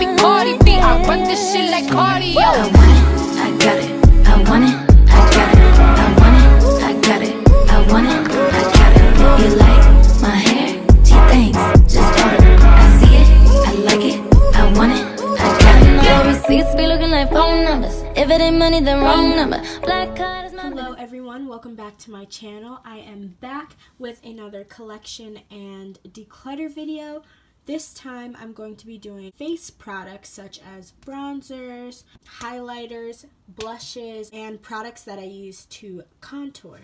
big Cardi B. I run this shit like cardio. I want it, I got it. I want it, I got it. I want it, I got it. I want it, I got it. You like my hair? She thinks, just order. I see it, I like it. I want it, I got it. Your receipts be looking like phone numbers. If it ain't money, then wrong number. Black card is my Hello everyone, welcome back to my channel. I am back with another collection and declutter video. This time I'm going to be doing face products such as bronzers, highlighters, blushes, and products that I use to contour.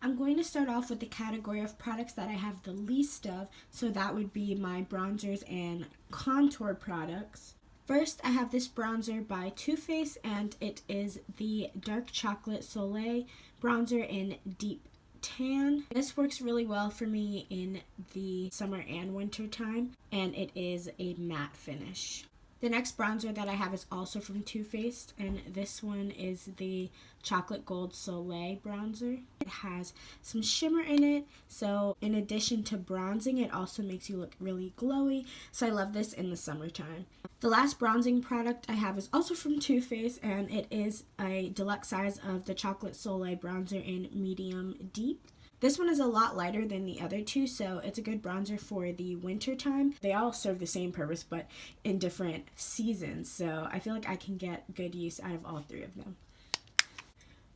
I'm going to start off with the category of products that I have the least of, so that would be my bronzers and contour products. First, I have this bronzer by Too Faced, and it is the Dark Chocolate Soleil bronzer in Deep Tan. This works really well for me in the summer and winter time, and it is a matte finish. The next bronzer that I have is also from Too Faced, and this one is the Chocolate Gold Soleil bronzer. It has some shimmer in it, so in addition to bronzing, it also makes you look really glowy, so I love this in the summertime. The last bronzing product I have is also from Too Faced, and it is a deluxe size of the Chocolate Soleil bronzer in Medium Deep. This one is a lot lighter than the other two, so it's a good bronzer for the winter time. They all serve the same purpose, but in different seasons, so I feel like I can get good use out of all three of them.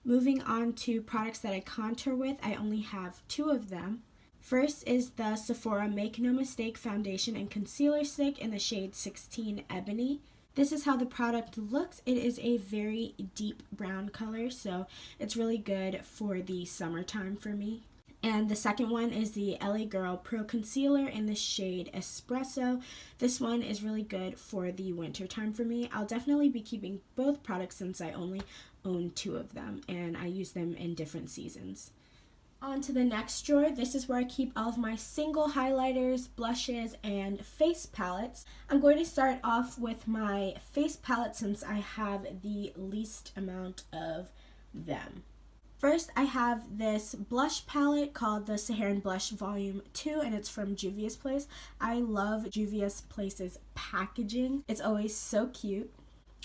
Moving on to products that I contour with, I only have two of them. First is the Sephora Make No Mistake Foundation and Concealer Stick in the shade 16 Ebony. This is how the product looks. It is a very deep brown color, so it's really good for the summertime for me. And the second one is the LA Girl Pro Concealer in the shade Espresso. This one is really good for the winter time for me. I'll definitely be keeping both products since I only own two of them and I use them in different seasons. On to the next drawer. This is where I keep all of my single highlighters, blushes, and face palettes. I'm going to start off with my face palette since I have the least amount of them. First, I have this blush palette called the Saharan Blush Volume 2, and it's from Juvia's Place. I love Juvia's Place's packaging. It's always so cute.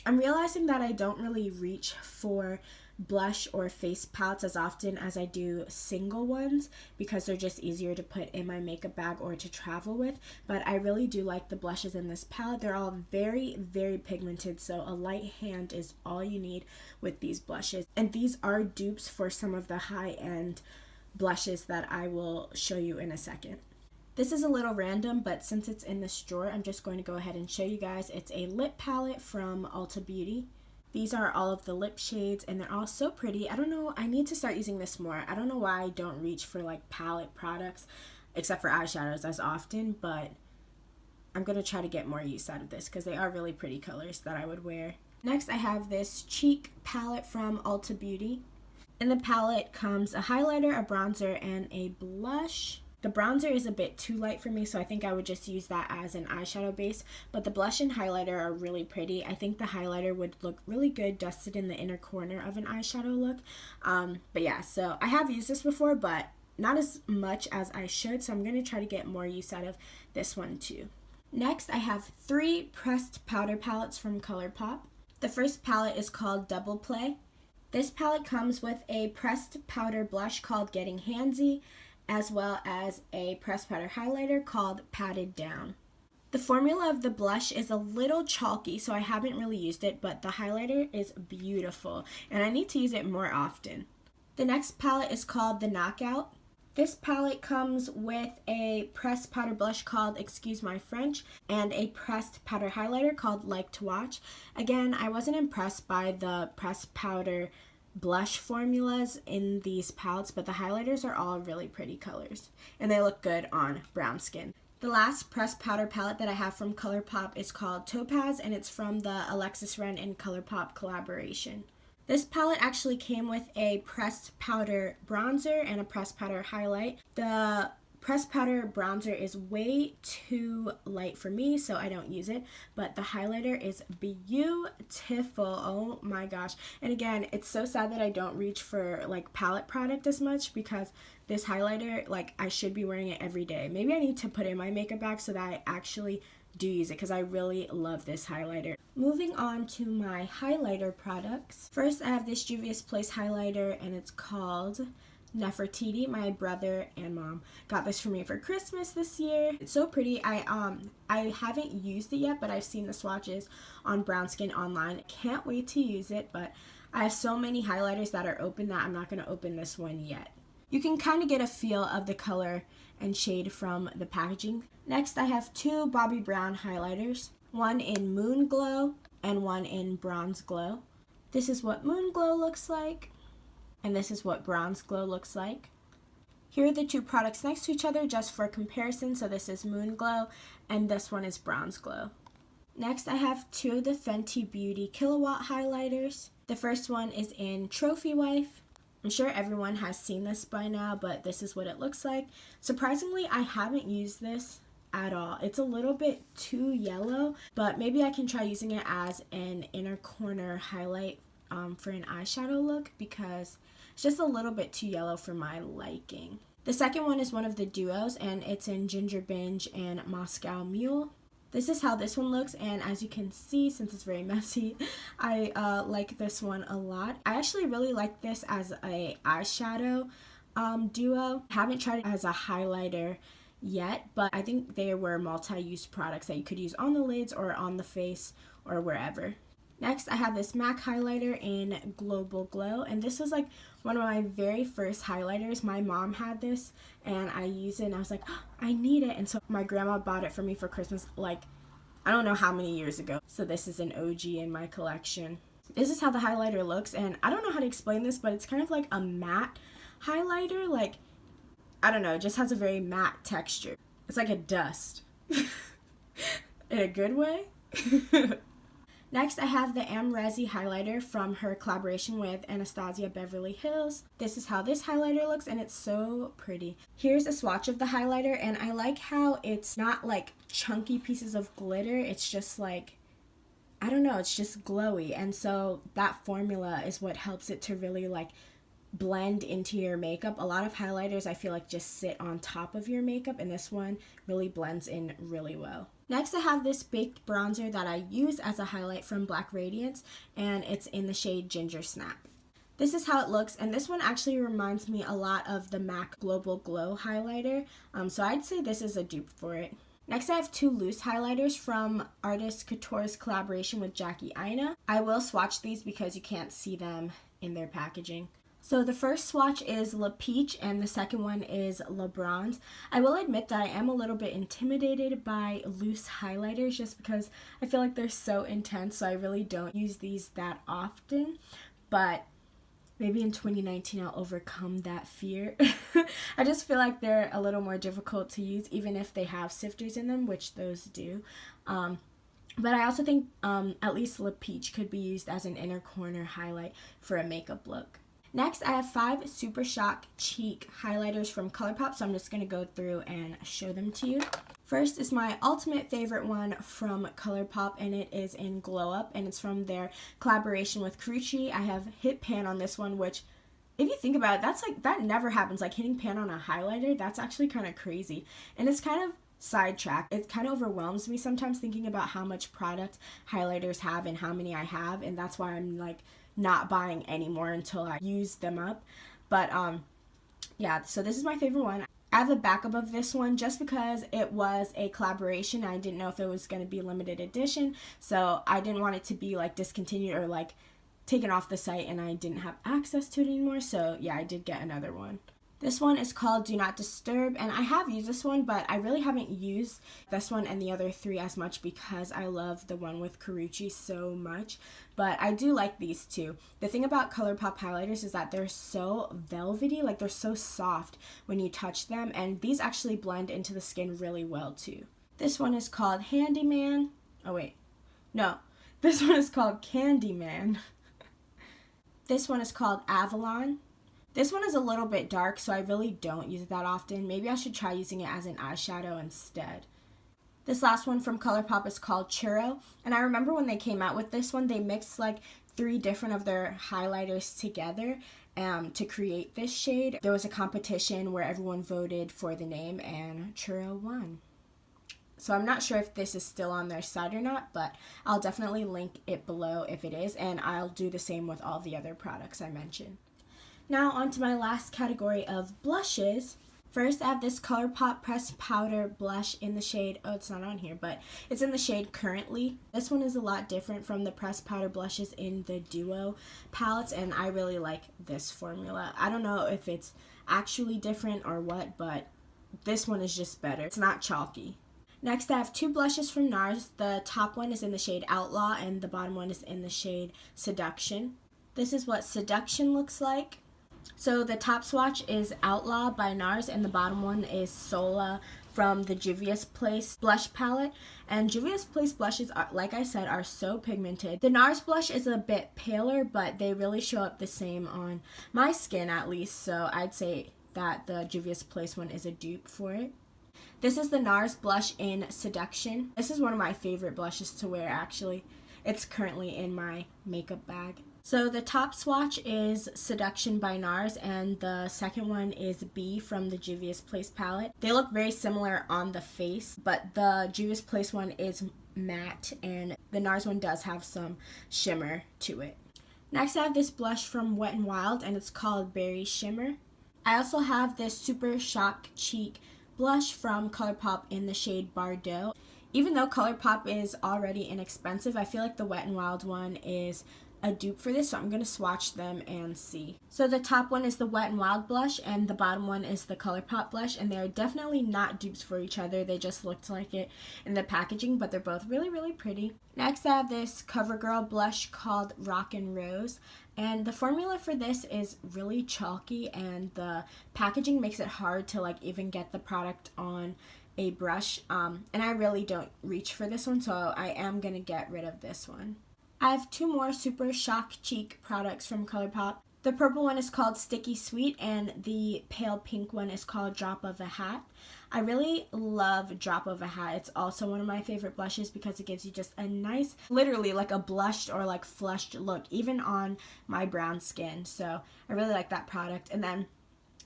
I'm realizing that I don't really reach for blush or face palettes as often as I do single ones because they're just easier to put in my makeup bag or to travel with, but I really do like the blushes in this palette. They're all very, very pigmented, so a light hand is all you need with these blushes, and these are dupes for some of the high-end blushes that I will show you in a second. This is a little random, but since it's in this drawer, I'm just going to go ahead and show you guys. It's a lip palette from Ulta Beauty. These are all of the lip shades, and they're all so pretty. I don't know, I need to start using this more. I don't know why I don't reach for like palette products, except for eyeshadows as often, but I'm going to try to get more use out of this because they are really pretty colors that I would wear. Next, I have this cheek palette from Ulta Beauty. In the palette comes a highlighter, a bronzer, and a blush. The bronzer is a bit too light for me, so I think I would just use that as an eyeshadow base, but the blush and highlighter are really pretty. I think the highlighter would look really good dusted in the inner corner of an eyeshadow look. But yeah, so I have used this before, but not as much as I should, so I'm going to try to get more use out of this one too. Next, I have three pressed powder palettes from ColourPop. The first palette is called Double Play. This palette comes with a pressed powder blush called Getting Handsy, as well as a pressed powder highlighter called Patted Down. The formula of the blush is a little chalky, so I haven't really used it, but the highlighter is beautiful, and I need to use it more often. The next palette is called The Knockout. This palette comes with a pressed powder blush called Excuse My French and a pressed powder highlighter called Like to Watch. Again, I wasn't impressed by the pressed powder blush formulas in these palettes, but the highlighters are all really pretty colors and they look good on brown skin. The last pressed powder palette that I have from ColourPop is called Topaz, and it's from the Alexis Ren and ColourPop collaboration. This palette actually came with a pressed powder bronzer and a pressed powder highlight. The pressed powder bronzer is way too light for me, so I don't use it, but the highlighter is beautiful. Oh my gosh. And again, it's so sad that I don't reach for like palette product as much because this highlighter, like, I should be wearing it every day. Maybe I need to put it in my makeup bag so that I actually do use it because I really love this highlighter. Moving on to my highlighter products. First, I have this Juvia's Place highlighter, and it's called Nefertiti. My brother and mom got this for me for Christmas this year. It's so pretty. I haven't used it yet, but I've seen the swatches on Brown Skin online. Can't wait to use it, but I have so many highlighters that are open that I'm not going to open this one yet. You can kind of get a feel of the color and shade from the packaging. Next, I have two Bobbi Brown highlighters, one in Moon Glow and one in Bronze Glow. This is what Moon Glow looks like, and this is what Bronze Glow looks like. Here are the two products next to each other just for comparison. So this is Moon Glow and this one is Bronze Glow. Next, I have two of the Fenty Beauty Kilowatt highlighters. The first one is in Trophy Wife. I'm sure everyone has seen this by now, but this is what it looks like. Surprisingly, I haven't used this at all. It's a little bit too yellow, but maybe I can try using it as an inner corner highlight for an eyeshadow look because it's just a little bit too yellow for my liking. The second one is one of the duos, and it's in Ginger Binge and Moscow Mule. This is how this one looks, and as you can see, since it's very messy, I like this one a lot. I actually really like this as a eyeshadow duo. I haven't tried it as a highlighter yet, but I think they were multi-use products that you could use on the lids or on the face or wherever. Next, I have this MAC highlighter in Global Glow, and this was like one of my very first highlighters. My mom had this, and I used it, and I was like, oh, I need it. And so my grandma bought it for me for Christmas, like, I don't know how many years ago. So this is an OG in my collection. This is how the highlighter looks, and I don't know how to explain this, but it's kind of like a matte highlighter. Like, I don't know, it just has a very matte texture. It's like a dust. In a good way. Next, I have the Amrezy highlighter from her collaboration with Anastasia Beverly Hills. This is how this highlighter looks, and it's so pretty. Here's a swatch of the highlighter, and I like how it's not like chunky pieces of glitter. It's just like, I don't know, it's just glowy. And so that formula is what helps it to really like blend into your makeup. A lot of highlighters I feel like just sit on top of your makeup, and this one really blends in really well. Next, I have this baked bronzer that I use as a highlight from Black Radiance, and it's in the shade Ginger Snap. This is how it looks, and this one actually reminds me a lot of the MAC Global Glow highlighter, so I'd say this is a dupe for it. Next, I have two loose highlighters from Artist Couture's collaboration with Jackie Aina. I will swatch these because you can't see them in their packaging. So the first swatch is La Peach and the second one is La Bronze. I will admit that I am a little bit intimidated by loose highlighters just because I feel like they're so intense, so I really don't use these that often. But maybe in 2019 I'll overcome that fear. I just feel like they're a little more difficult to use even if they have sifters in them, which those do. But I also think at least La Peach could be used as an inner corner highlight for a makeup look. Next, I have 5 Super Shock Cheek highlighters from ColourPop, so I'm just going to go through and show them to you. First is my ultimate favorite one from ColourPop, and it is in Glow Up, and it's from their collaboration with Karreuche. I have hit pan on this one, which, if you think about it, that never happens. Like, hitting pan on a highlighter, that's actually kind of crazy. And it's kind of sidetracked. It kind of overwhelms me sometimes thinking about how much product highlighters have and how many I have, and that's why I'm, like, not buying anymore until I use them up. But yeah, so this is my favorite one. I have a backup of this one just because it was a collaboration. I didn't know if it was going to be limited edition, so I didn't want it to be like discontinued or like taken off the site and I didn't have access to it anymore. So yeah, I did get another one. This one is called Do Not Disturb, and I have used this one, but I really haven't used this one and the other 3 as much because I love the one with Karreuche so much. But I do like these two. The thing about ColourPop highlighters is that they're so velvety, like they're so soft when you touch them, and these actually blend into the skin really well too. This one is called Handyman. Oh wait, no. This one is called Candyman. This one is called Avalon. This one is a little bit dark, so I really don't use it that often. Maybe I should try using it as an eyeshadow instead. This last one from ColourPop is called Churro, and I remember when they came out with this one, they mixed like 3 different of their highlighters together to create this shade. There was a competition where everyone voted for the name, and Churro won. So I'm not sure if this is still on their site or not, but I'll definitely link it below if it is, and I'll do the same with all the other products I mentioned. Now on to my last category of blushes. First, I have this ColourPop Pressed Powder Blush in the shade, oh, it's not on here, but it's in the shade Currently. This one is a lot different from the Pressed Powder blushes in the Duo palettes, and I really like this formula. I don't know if it's actually different or what, but this one is just better. It's not chalky. Next, I have two blushes from NARS. The top one is in the shade Outlaw, and the bottom one is in the shade Seduction. This is what Seduction looks like. So the top swatch is Outlaw by NARS, and the bottom one is Sola from the Juvia's Place blush palette. And Juvia's Place blushes, like I said, are so pigmented. The NARS blush is a bit paler, but they really show up the same on my skin at least, so I'd say that the Juvia's Place one is a dupe for it. This is the NARS blush in Seduction. This is one of my favorite blushes to wear, actually. It's currently in my makeup bag. So the top swatch is Seduction by NARS, and the second one is B from the Juvia's Place palette. They look very similar on the face, but the Juvia's Place one is matte, and the NARS one does have some shimmer to it. Next, I have this blush from Wet n Wild, and it's called Berry Shimmer. I also have this Super Shock Cheek blush from ColourPop in the shade Bardot. Even though ColourPop is already inexpensive, I feel like the Wet n Wild one is a dupe for this, so I'm going to swatch them and see. So the top one is the Wet n Wild blush, and the bottom one is the ColourPop blush, and they're definitely not dupes for each other. They just looked like it in the packaging, but they're both really, really pretty. Next, I have this Covergirl blush called Rockin' Rose, and the formula for this is really chalky, and the packaging makes it hard to like even get the product on a brush, and I really don't reach for this one, so I am going to get rid of this one. I have two more Super Shock Cheek products from ColourPop. The purple one is called Sticky Sweet, and the pale pink one is called Drop of a Hat. I really love Drop of a Hat. It's also one of my favorite blushes because it gives you just a nice, literally like a blushed or like flushed look, even on my brown skin. So I really like that product. And then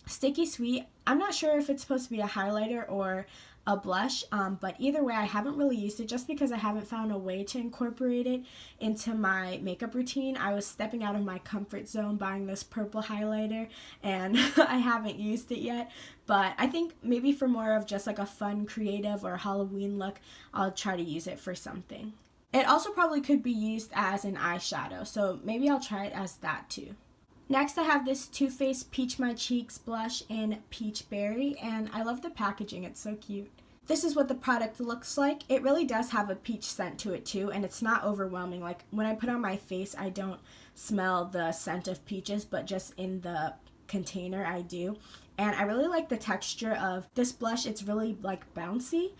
Sticky Sweet, I'm not sure if it's supposed to be a highlighter or a blush, but either way, I haven't really used it just because I haven't found a way to incorporate it into my makeup routine. I was stepping out of my comfort zone buying this purple highlighter, and I haven't used it yet, but I think maybe for more of just like a fun, creative, or Halloween look, I'll try to use it for something. It also probably could be used as an eyeshadow, so maybe I'll try it as that too. Next, I have this Too Faced Peach My Cheeks blush in Peach Berry, and I love the packaging. It's so cute. This is what the product looks like. It really does have a peach scent to it too, and it's not overwhelming. Like when I put it on my face, I don't smell the scent of peaches, but just in the container I do. And I really like the texture of this blush. It's really like bouncy,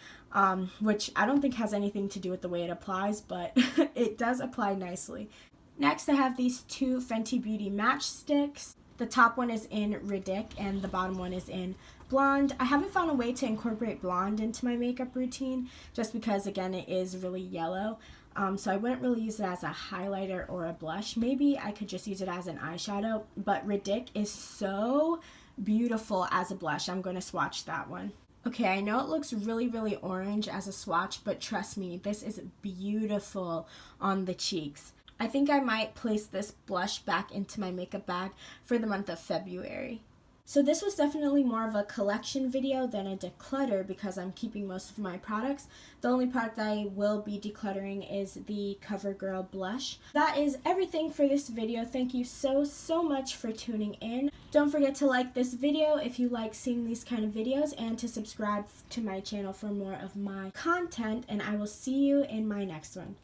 which I don't think has anything to do with the way it applies, but it does apply nicely. Next, I have these two Fenty Beauty matchsticks. The top one is in Ridic, and the bottom one is in Blonde. I haven't found a way to incorporate blonde into my makeup routine, just because, again, it is really yellow. So I wouldn't really use it as a highlighter or a blush. Maybe I could just use it as an eyeshadow, but Ridic is so beautiful as a blush. I'm going to swatch that one. Okay, I know it looks really, really orange as a swatch, but trust me, this is beautiful on the cheeks. I think I might place this blush back into my makeup bag for the month of February. So this was definitely more of a collection video than a declutter because I'm keeping most of my products. The only product I will be decluttering is the CoverGirl blush. That is everything for this video. Thank you so much for tuning in. Don't forget to like this video if you like seeing these kind of videos, and to subscribe to my channel for more of my content, and I will see you in my next one.